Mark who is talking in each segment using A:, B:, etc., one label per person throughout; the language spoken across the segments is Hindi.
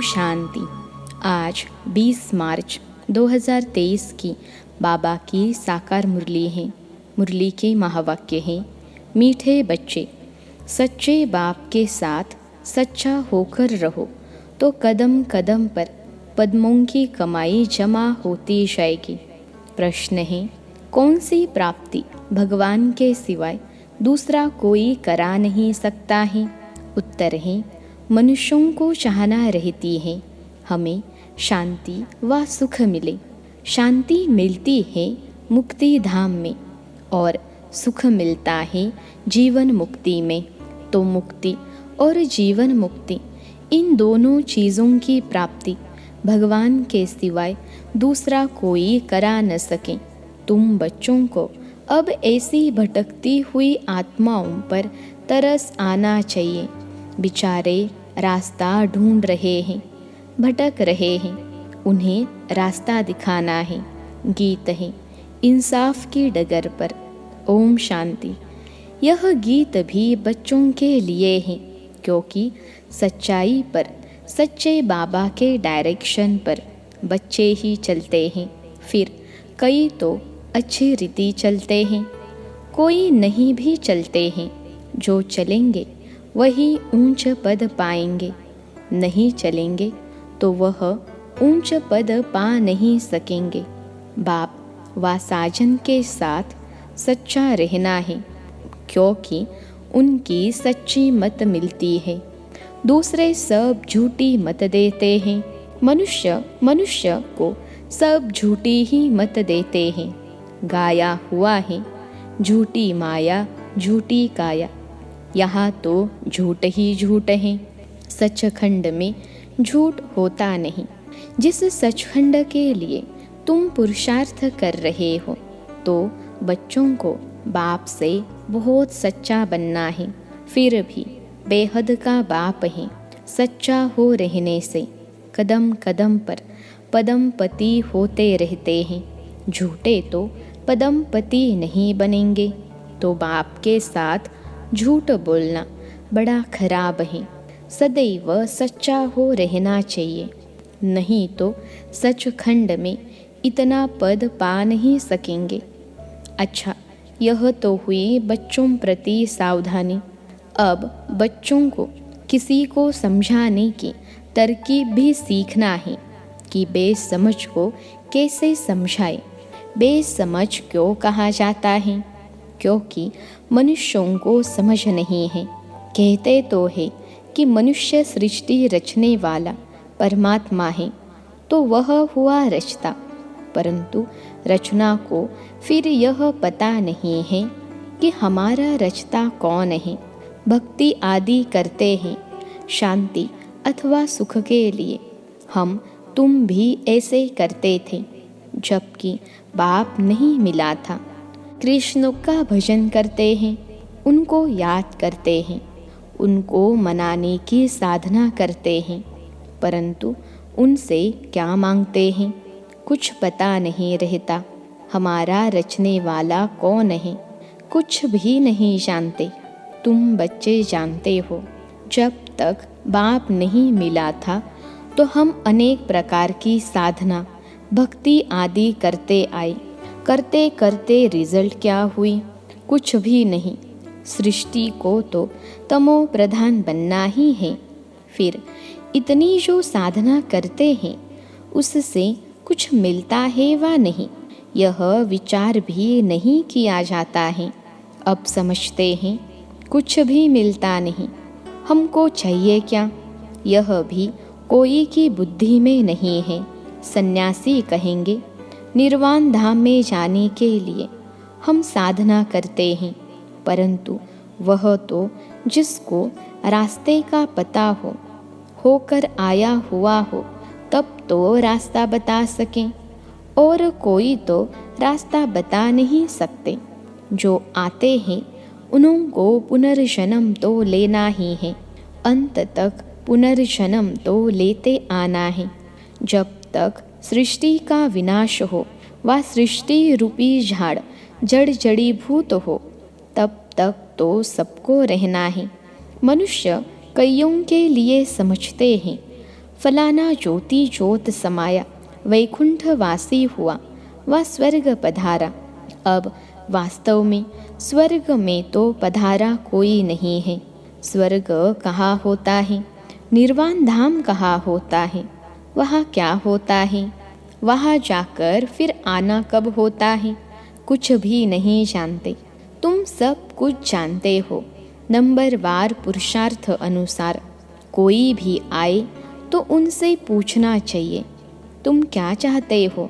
A: शांति। आज 20 मार्च 2023 की बाबा की साकार मुरली है। मुरली के महावाक्य हैं, मीठे बच्चे, सच्चे बाप के साथ सच्चा होकर रहो तो कदम कदम पर पद्मों की कमाई जमा होती जाएगी। प्रश्न है, कौन सी प्राप्ति भगवान के सिवाय दूसरा कोई करा नहीं सकता है? उत्तर है, मनुष्यों को चाहना रहती है हमें शांति व सुख मिले। शांति मिलती है मुक्ति धाम में और सुख मिलता है जीवन मुक्ति में। तो मुक्ति और जीवन मुक्ति, इन दोनों चीज़ों की प्राप्ति भगवान के सिवाय दूसरा कोई करा न सके। तुम बच्चों को अब ऐसी भटकती हुई आत्माओं पर तरस आना चाहिए। बेचारे रास्ता ढूंढ रहे हैं, भटक रहे हैं, उन्हें रास्ता दिखाना है। गीत है इंसाफ की डगर पर। ओम शांति। यह गीत भी बच्चों के लिए है, क्योंकि सच्चाई पर, सच्चे बाबा के डायरेक्शन पर बच्चे ही चलते हैं। फिर कई तो अच्छी रीति चलते हैं, कोई नहीं भी चलते हैं। जो चलेंगे वही ऊंच पद पाएंगे, नहीं चलेंगे तो वह ऊंच पद पा नहीं सकेंगे। बाप व साजन के साथ सच्चा रहना है, क्योंकि उनकी सच्ची मत मिलती है। दूसरे सब झूठी मत देते हैं। मनुष्य को सब झूठी ही मत देते हैं। गाया हुआ है झूठी माया झूठी काया, यहाँ तो झूठ ही झूठ है। सचखंड में झूठ होता नहीं। जिस सचखंड के लिए तुम पुरुषार्थ कर रहे हो, तो बच्चों को बाप से बहुत सच्चा बनना है। फिर भी बेहद का बाप है। सच्चा हो रहने से कदम कदम पर पदमपति होते रहते हैं। झूठे तो पदमपति नहीं बनेंगे। तो बाप के साथ झूठ बोलना बड़ा खराब है। सदैव सच्चा हो रहना चाहिए, नहीं तो सचखंड में इतना पद पा नहीं सकेंगे। अच्छा, यह तो हुई बच्चों प्रति सावधानी। अब बच्चों को किसी को समझाने की तरकीब भी सीखना है कि बेसमझ को कैसे समझाए। बेसमझ क्यों कहा जाता है? क्योंकि मनुष्यों को समझ नहीं है। कहते तो है कि मनुष्य सृष्टि रचने वाला परमात्मा है, तो वह हुआ रचता, परंतु रचना को फिर यह पता नहीं है कि हमारा रचता कौन है। भक्ति आदि करते हैं शांति अथवा सुख के लिए। तुम भी ऐसे करते थे जबकि बाप नहीं मिला था। कृष्ण का भजन करते हैं, उनको याद करते हैं, उनको मनाने की साधना करते हैं, परंतु उनसे क्या मांगते हैं कुछ पता नहीं रहता। हमारा रचने वाला कौन है कुछ भी नहीं जानते। तुम बच्चे जानते हो, जब तक बाप नहीं मिला था तो हम अनेक प्रकार की साधना भक्ति आदि करते आए। करते करते रिजल्ट क्या हुई? कुछ भी नहीं। सृष्टि को तो तमो प्रधान बनना ही है। फिर इतनी जो साधना करते हैं उससे कुछ मिलता है वा नहीं, यह विचार भी नहीं किया जाता है। अब समझते हैं कुछ भी मिलता नहीं। हमको चाहिए क्या, यह भी कोई की बुद्धि में नहीं है। सन्यासी कहेंगे निर्वाण धाम में जाने के लिए हम साधना करते हैं, परंतु वह तो जिसको रास्ते का पता होकर आया हुआ हो तब तो रास्ता बता सकें, और कोई तो रास्ता बता नहीं सकते। जो आते हैं उनको पुनर्जन्म तो लेना ही है। अंत तक पुनर्जन्म तो लेते आना है। जब तक सृष्टि का विनाश हो व सृष्टि रूपी झाड़ जड़ जड़ीभूत हो, तब तक तो सबको रहना है। मनुष्य कईयों के लिए समझते हैं फलाना ज्योति ज्योत समाया, वैकुंठ वासी हुआ, वह स्वर्ग पधारा। अब वास्तव में स्वर्ग में तो पधारा कोई नहीं है। स्वर्ग कहाँ होता है, निर्वाण धाम कहाँ होता है, वहाँ क्या होता है, वहाँ जाकर फिर आना कब होता है, कुछ भी नहीं जानते। तुम सब कुछ जानते हो, नंबरवार पुरुषार्थ अनुसार। कोई भी आए तो उनसे पूछना चाहिए, तुम क्या चाहते हो।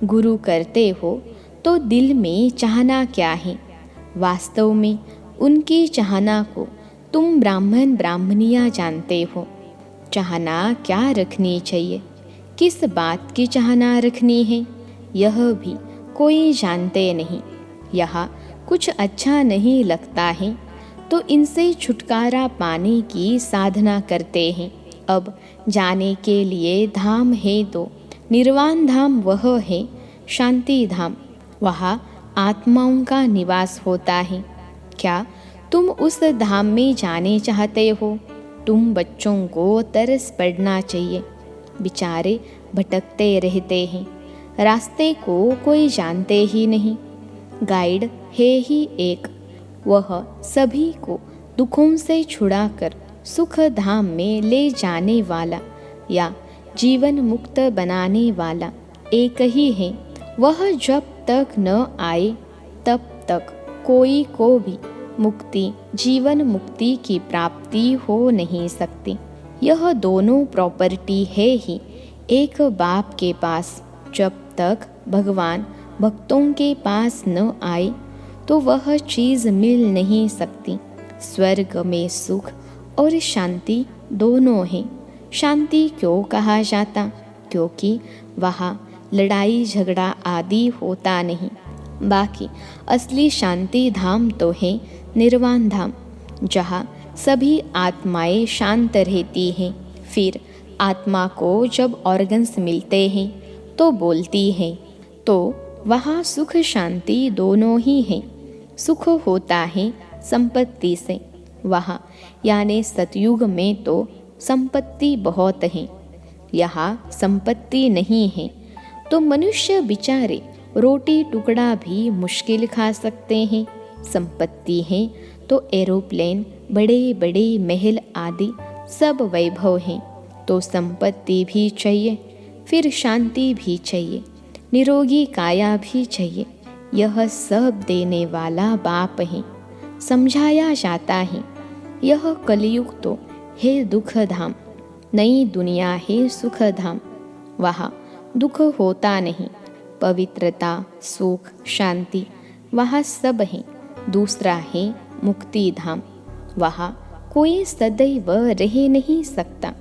A: गुरु करते हो तो दिल में चाहना क्या है। वास्तव में उनकी चाहना को तुम ब्राह्मण ब्राह्मणियाँ जानते हो। चाहना क्या रखनी चाहिए, किस बात की चाहना रखनी है, यह भी कोई जानते नहीं। यहाँ कुछ अच्छा नहीं लगता है तो इनसे छुटकारा पाने की साधना करते हैं। अब जाने के लिए धाम है तो निर्वाण धाम वह है शांति धाम, वहाँ आत्माओं का निवास होता है। क्या तुम उस धाम में जाने चाहते हो। तुम बच्चों को तरस पड़ना चाहिए, बेचारे भटकते रहते हैं, रास्ते को कोई जानते ही नहीं। गाइड है ही एक, वह सभी को दुखों से छुड़ाकर सुख धाम में ले जाने वाला या जीवन मुक्त बनाने वाला एक ही है। वह जब तक न आए तब तक कोई को भी मुक्ति, जीवन मुक्ति की प्राप्ति हो नहीं सकती। यह दोनों प्रॉपर्टी है ही एक बाप के पास। जब तक भगवान भक्तों के पास न आए तो वह चीज़ मिल नहीं सकती। स्वर्ग में सुख और शांति दोनों हैं। शांति क्यों कहा जाता, क्योंकि वहाँ लड़ाई झगड़ा आदि होता नहीं। बाकी असली शांति धाम तो है निर्वाण धाम, जहाँ सभी आत्माएं शांत रहती हैं। फिर आत्मा को जब ऑर्गन्स मिलते हैं तो बोलती हैं, तो वहाँ सुख शांति दोनों ही हैं। सुख होता है संपत्ति से, वहाँ यानी सतयुग में तो संपत्ति बहुत है, यहाँ संपत्ति नहीं है तो मनुष्य बेचारे रोटी टुकड़ा भी मुश्किल खा सकते हैं। संपत्ति है तो एरोप्लेन, बड़े बड़े महल आदि सब वैभव हैं। तो संपत्ति भी चाहिए, फिर शांति भी चाहिए, निरोगी काया भी चाहिए। यह सब देने वाला बाप है। समझाया जाता है यह कलयुग तो है दुख धाम, नई दुनिया है सुख धाम। वहाँ दुख होता नहीं, पवित्रता, सुख, शांति वहाँ सब है। दूसरा है मुक्ति धाम, वहाँ कोई सदैव रह नहीं सकता।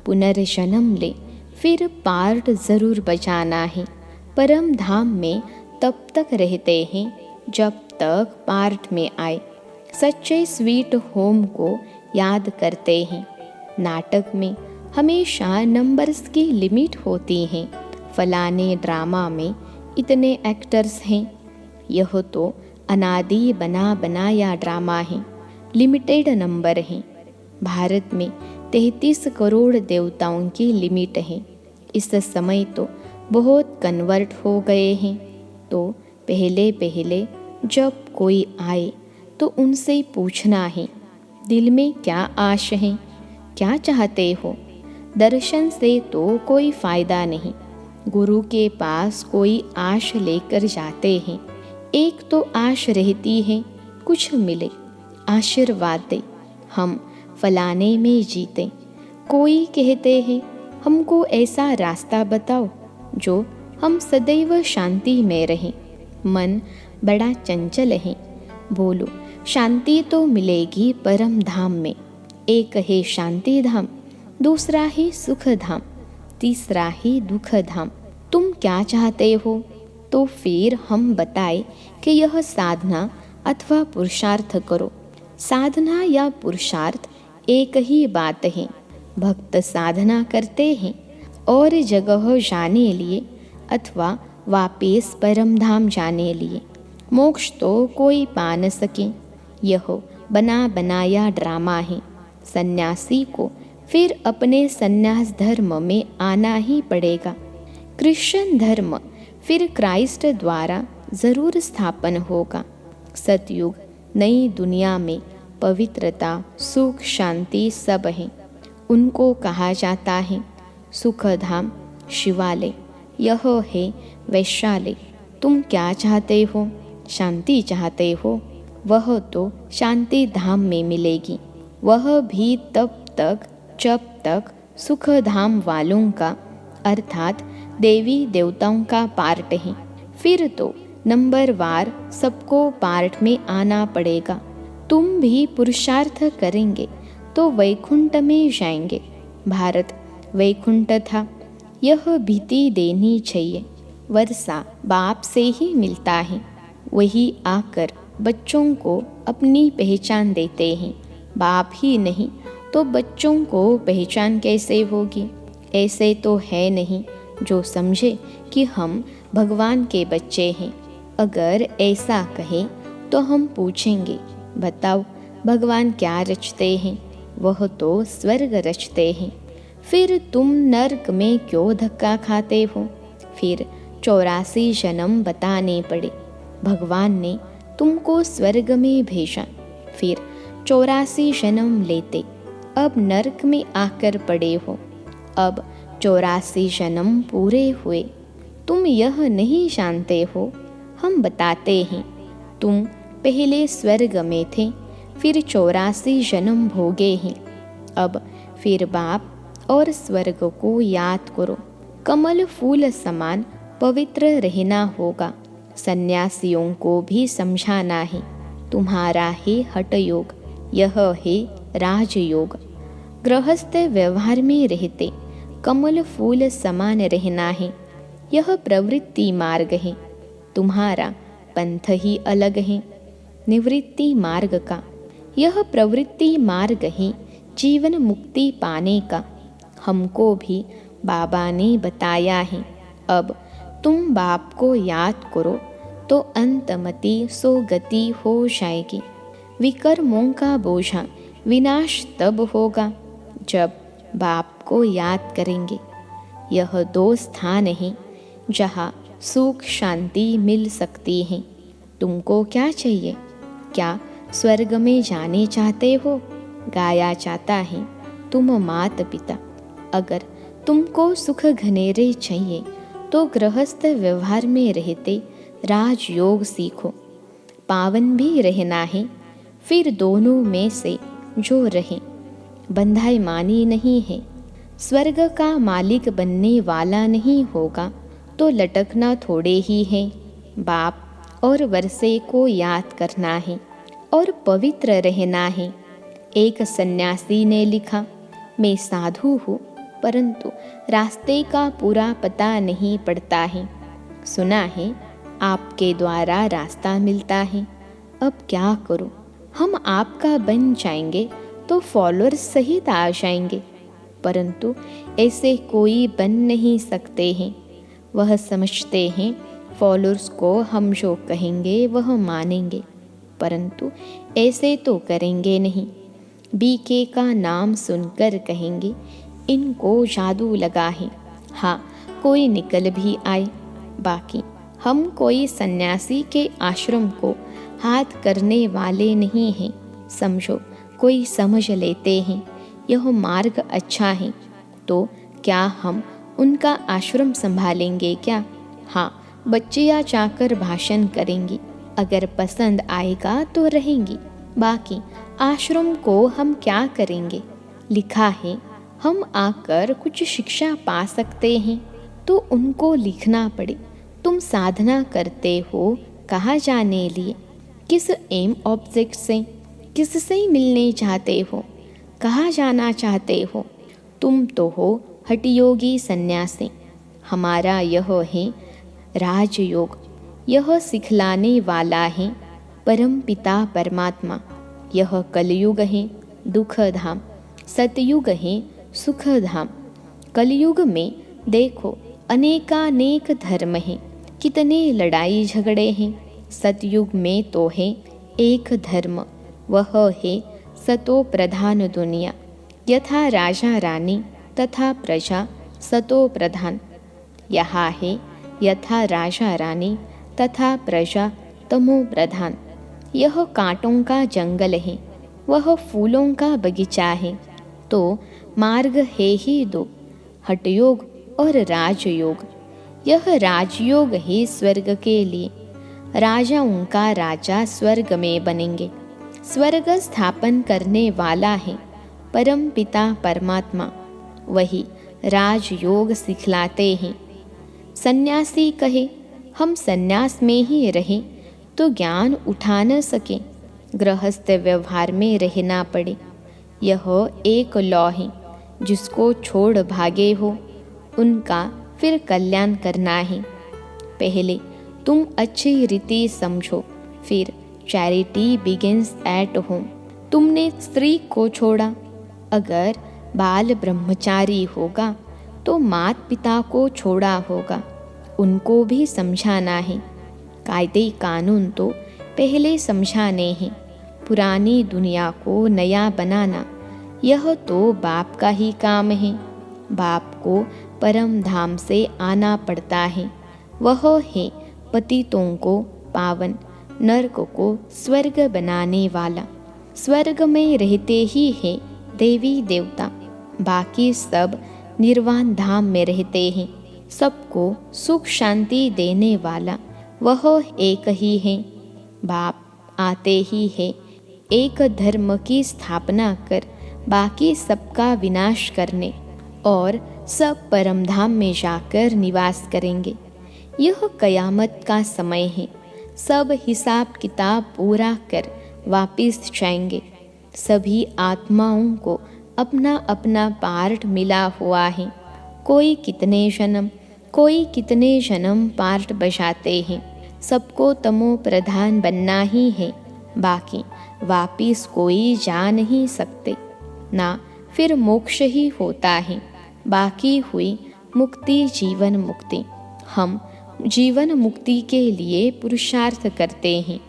A: पुनर्जन्म ले फिर पार्ट जरूर बजाना है। परम धाम में तब तक रहते हैं जब तक पार्ट में आए। सच्चे स्वीट होम को याद करते हैं। नाटक में हमेशा नंबर्स की लिमिट होती है। फलाने ड्रामा में इतने एक्टर्स हैं, यह तो अनादि बना बनाया ड्रामा है, लिमिटेड नंबर हैं। भारत में 33 करोड़ देवताओं की लिमिट है। इस समय तो बहुत कन्वर्ट हो गए हैं। तो पहले पहले जब कोई आए तो उनसे पूछना है, दिल में क्या आश है, क्या चाहते हो। दर्शन से तो कोई फ़ायदा नहीं। गुरु के पास कोई आश लेकर जाते हैं, एक तो आश रहती है कुछ मिले, आशीर्वाद दे, हम फलाने में जीते। कोई कहते हैं हमको ऐसा रास्ता बताओ जो हम सदैव शांति में रहें। मन बड़ा चंचल है। बोलो शांति तो मिलेगी परम धाम में। एक है शांति धाम, दूसरा है सुख धाम, तीसरा है दुख धाम। तुम क्या चाहते हो। तो फिर हम बताए कि यह साधना अथवा पुरुषार्थ करो। साधना या पुरुषार्थ एक ही बात है। भक्त साधना करते हैं और जगह जाने लिए अथवा वापिस परम धाम जाने लिए। मोक्ष तो कोई पा न सके, यह बना बनाया ड्रामा है। सन्यासी को फिर अपने संन्यास धर्म में आना ही पड़ेगा। क्रिश्चियन धर्म फिर क्राइस्ट द्वारा जरूर स्थापन होगा। सतयुग नई दुनिया में पवित्रता, सुख, शांति सब है। उनको कहा जाता है सुखधाम, शिवालय। यह है वैशाली। तुम क्या चाहते हो? शांति चाहते हो? वह तो शांति धाम में मिलेगी। वह भी तब तक जब तक सुखधाम वालों का अर्थात देवी देवताओं का पार्ट है। फिर तो नंबरवार सबको पार्ट में आना पड़ेगा। तुम भी पुरुषार्थ करेंगे तो वैकुंठ में जाएंगे। भारत वैकुंठ था, यह भीति देनी चाहिए। वर्षा बाप से ही मिलता है, वही आकर बच्चों को अपनी पहचान देते हैं। बाप ही नहीं तो बच्चों को पहचान कैसे होगी? ऐसे तो है नहीं जो समझे कि हम भगवान के बच्चे हैं। अगर ऐसा कहे तो हम पूछेंगे, बताओ भगवान क्या रचते हैं? वह तो स्वर्ग रचते हैं। फिर तुम नर्क में क्यों धक्का खाते हो? फिर 84 जन्म बताने पड़े। भगवान ने तुमको स्वर्ग में भेजा, फिर 84 जन्म लेते, अब नर्क में आकर पड़े हो। अब 84 जन्म पूरे हुए। तुम यह नहीं जानते हो, हम बताते हैं। तुम पहले स्वर्ग में थे, फिर 84 जन्म भोगे हैं। अब फिर बाप और स्वर्ग को याद करो। कमल फूल समान पवित्र रहना होगा। सन्यासियों को भी समझाना है। तुम्हारा है हठ योग, यह है राजयोग। गृहस्थ व्यवहार में रहते कमल फूल समान रहना है। यह प्रवृत्ति मार्ग है। तुम्हारा पंथ ही अलग है निवृत्ति मार्ग का। यह प्रवृत्ति मार्ग है जीवन मुक्ति पाने का। हमको भी बाबा ने बताया है। अब तुम बाप को याद करो तो अंतमति सो गति हो जाएगी। विकर्मों का बोझा विनाश तब होगा जब बाप को याद करेंगे। यह 2 स्थान हैं जहाँ सुख शांति मिल सकती है। तुमको क्या चाहिए? क्या स्वर्ग में जाने चाहते हो? गाया जाता है तुम मात पिता। अगर तुमको सुख घनेरे चाहिए तो गृहस्थ व्यवहार में रहते राजयोग सीखो। पावन भी रहना है, फिर दोनों में से जो रहे। बंधाई मानी नहीं है। स्वर्ग का मालिक बनने वाला नहीं होगा तो लटकना थोड़े ही है। बाप और वर्षे को याद करना है और पवित्र रहना है। एक सन्यासी ने लिखा, मैं साधु हूँ परंतु रास्ते का पूरा पता नहीं पड़ता है। सुना है आपके द्वारा रास्ता मिलता है। अब क्या करूं? हम आपका बन जाएंगे तो फॉलोअर्स सहित आ जाएंगे, परंतु ऐसे कोई बन नहीं सकते हैं। वह समझते हैं फॉलोअर्स को हम जो कहेंगे वह मानेंगे, परंतु ऐसे तो करेंगे नहीं। बीके का नाम सुनकर कहेंगे इनको जादू लगा है। हाँ, कोई निकल भी आए। बाकी हम कोई सन्यासी के आश्रम को हाथ करने वाले नहीं हैं। समझो, कोई समझ लेते हैं यह मार्ग अच्छा है तो क्या हम उनका आश्रम संभालेंगे क्या? हाँ, बच्चियाँ जाकर भाषण करेंगी, अगर पसंद आएगा तो रहेंगी, बाकी आश्रम को हम क्या करेंगे? लिखा है हम आकर कुछ शिक्षा पा सकते हैं तो उनको लिखना पड़े। तुम साधना करते हो कहाँ जाने लिए? किस एम ऑब्जेक्ट से? किससे मिलने चाहते हो? कहाँ जाना चाहते हो? तुम तो हो हठयोगी सन्यासी। हमारा यह है राजयोग। यह सिखलाने वाला है परम पिता परमात्मा। यह कलयुग है दुख धाम, सतयुग है सुख धाम। कलयुग में देखो अनेकानेक धर्म हैं, कितने लड़ाई झगड़े हैं। सतयुग में तो है एक धर्म, वह है सतो प्रधान दुनिया। यथा राजा रानी तथा प्रजा सतो प्रधान। यहाँ है यथा राजा रानी तथा प्रजा तमो प्रधान। यह कांटों का जंगल है, वह फूलों का बगीचा है, तो मार्ग है ही दो, हठयोग और राजयोग। यह राजयोग है स्वर्ग के लिए, राजाओं का राजा स्वर्ग में बनेंगे। स्वर्ग स्थापन करने वाला है परम पिता परमात्मा, वही राजयोग सिखलाते हैं। सन्यासी कहे हम सन्यास में ही रहें तो ज्ञान उठा न सके, गृहस्थ व्यवहार में रहना पड़े। यह एक लौ है, जिसको छोड़ भागे हो उनका फिर कल्याण करना है। पहले तुम अच्छी रीति समझो, फिर चैरिटी बिगिंस एट होम। तुमने स्त्री को छोड़ा, अगर बाल ब्रह्मचारी होगा तो माता पिता को छोड़ा होगा, उनको भी समझाना है। कायदे कानून तो पहले समझाने हैं, पुरानी दुनिया को नया बनाना यह तो बाप का ही काम है। बाप को परम धाम से आना पड़ता है, वह है पतितों को पावन, नरक को स्वर्ग बनाने वाला। स्वर्ग में रहते ही है देवी देवता, बाकी सब निर्वाण धाम में रहते हैं। सबको सुख शांति देने वाला वह एक ही है। बाप आते ही है एक धर्म की स्थापना कर बाकी सबका विनाश करने, और सब परमधाम में जाकर निवास करेंगे। यह कयामत का समय है, सब हिसाब किताब पूरा कर वापिस जाएंगे। सभी आत्माओं को अपना अपना पार्ट मिला हुआ है, कोई कितने जन्म पार्ट बजाते हैं। सबको तमो प्रधान बनना ही है, बाकी वापिस कोई जा नहीं सकते ना, फिर मोक्ष ही होता है। बाकी हुई मुक्ति जीवन मुक्ति। हम जीवन मुक्ति के लिए पुरुषार्थ करते हैं,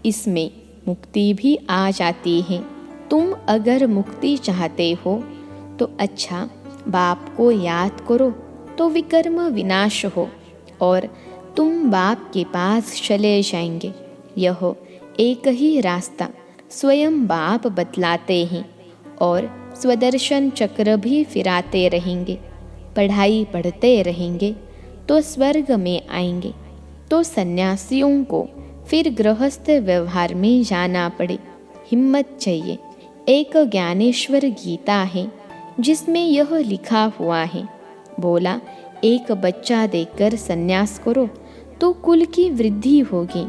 A: इसमें मुक्ति भी आ जाती है। तुम अगर मुक्ति चाहते हो तो अच्छा बाप को याद करो तो विकर्म विनाश हो और तुम बाप के पास चले जाएंगे। यह एक ही रास्ता स्वयं बाप बतलाते हैं और स्वदर्शन चक्र भी फिराते रहेंगे। पढ़ाई पढ़ते रहेंगे तो स्वर्ग में आएंगे। तो सन्यासियों को फिर गृहस्थ व्यवहार में जाना पड़े, हिम्मत चाहिए। एक ज्ञानेश्वर गीता है जिसमें यह लिखा हुआ है, बोला एक बच्चा देकर सन्यास करो तो कुल की वृद्धि होगी,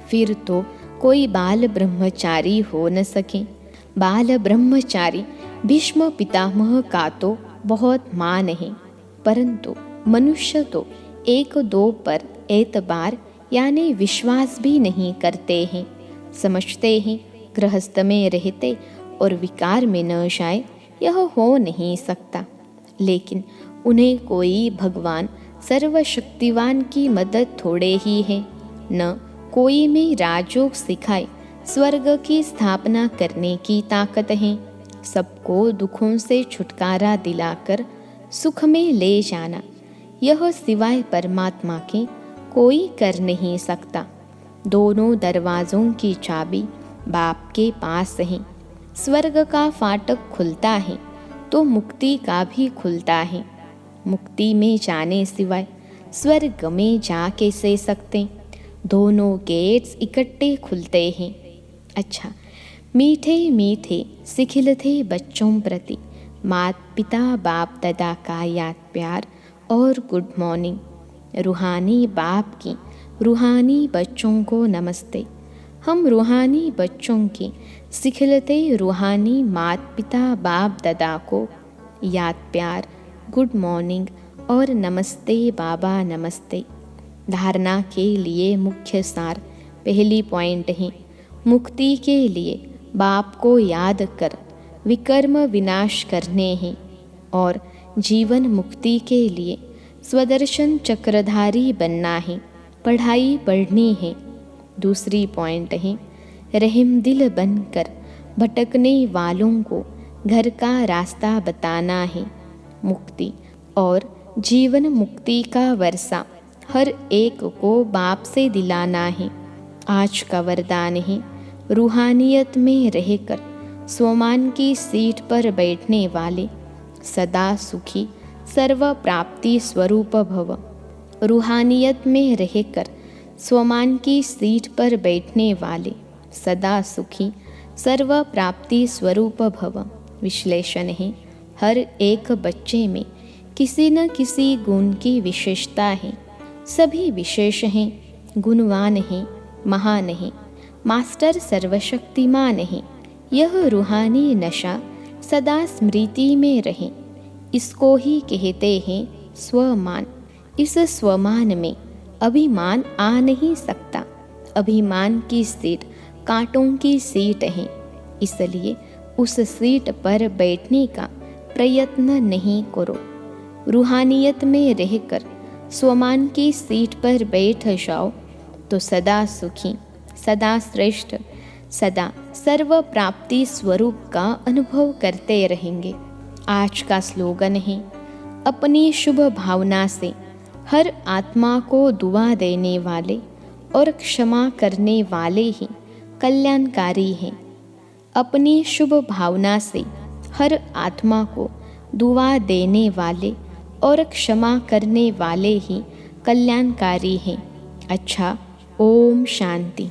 A: फिर तो कोई बाल ब्रह्मचारी हो न सके। बाल ब्रह्मचारी भीष्म पितामह का तो बहुत मान है, परंतु मनुष्य तो एक दो पर एतबार यानी विश्वास भी नहीं करते हैं। समझते हैं गृहस्थ में रहते और विकार में न जाए यह हो नहीं सकता, लेकिन उन्हें कोई भगवान सर्वशक्तिवान की मदद थोड़े ही है, न कोई में राजयोग सिखाए स्वर्ग की स्थापना करने की ताकत है। सबको दुखों से छुटकारा दिलाकर सुख में ले जाना यह सिवाय परमात्मा के कोई कर नहीं सकता। दोनों दरवाज़ों की चाबी बाप के पास है। स्वर्ग का फाटक खुलता है तो मुक्ति का भी खुलता है। मुक्ति में जाने सिवाय स्वर्ग में जा कैसे सकते? दोनों गेट्स इकट्ठे खुलते हैं। अच्छा, मीठे मीठे सिखिलते बच्चों प्रति माता पिता बाप दादा का याद प्यार और गुड मॉर्निंग। रूहानी बाप की रूहानी बच्चों को नमस्ते। हम रूहानी बच्चों की सिखलते रूहानी माता पिता बाप दादा को याद प्यार, गुड मॉर्निंग और नमस्ते बाबा नमस्ते। धारणा के लिए मुख्य सार पहली पॉइंट है, मुक्ति के लिए बाप को याद कर विकर्म विनाश करने हैं और जीवन मुक्ति के लिए स्वदर्शन चक्रधारी बनना है, पढ़ाई पढ़नी है। दूसरी पॉइंट है, रहम दिल बनकर भटकने वालों को घर का रास्ता बताना है। मुक्ति और जीवन मुक्ति का वर्षा हर एक को बाप से दिलाना है। आज का वरदान है, रूहानियत में रहकर स्वमान की सीट पर बैठने वाले सदा सुखी सर्व प्राप्ति स्वरूप भव। रूहानियत में रहकर स्वमान की सीट पर बैठने वाले सदा सुखी सर्व प्राप्ति स्वरूप भव। विश्लेषण है, हर एक बच्चे में किसी न किसी गुण की विशेषता है। सभी विशेष हैं, गुणवान हैं, महान हैं, मास्टर सर्वशक्तिमान हैं। यह रूहानी नशा सदा स्मृति में रहे, इसको ही कहते हैं स्वमान। इस स्वमान में अभिमान आ नहीं सकता। अभिमान की सीट कांटों की सीट है, इसलिए उस सीट पर बैठने का प्रयत्न नहीं करो। रूहानियत में रहकर स्वमान की सीट पर बैठ जाओ तो सदा सुखी, सदा श्रेष्ठ, सदा सर्व प्राप्ति स्वरूप का अनुभव करते रहेंगे। आज का स्लोगन है, अपनी शुभ भावना से हर आत्मा को दुआ देने वाले और क्षमा करने वाले ही कल्याणकारी हैं। अपनी शुभ भावना से हर आत्मा को दुआ देने वाले और क्षमा करने वाले ही कल्याणकारी हैं। अच्छा, ओम शांति।